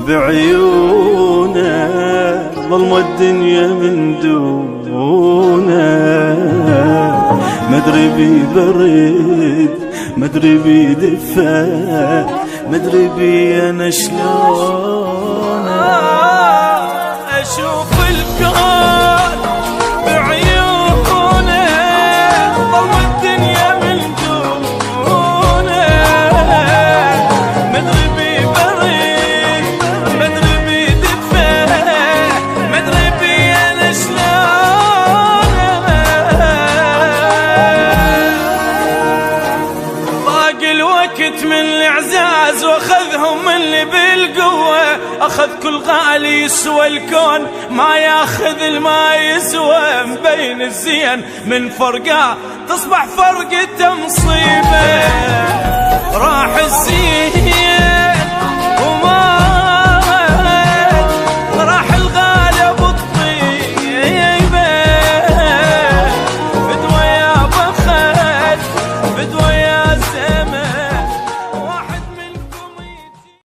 بعيونه، ظلمة الدنيا من دونه. مدري بي برد، مدري بي دفا، مدري بي انا شلون اشوف الكون بعيونه، ظلمة الدنيا من دونه. مدري بي برد، مدري بي دفا، مدري بي انا شلون. ضاق الوقت من الاعزاز واخذهم مني بالقوه، اخذ كل غالي يسوى الكون ما ياخذ الما يسوى. مبين الزين من فرقه تصبح فرقته مصيبه.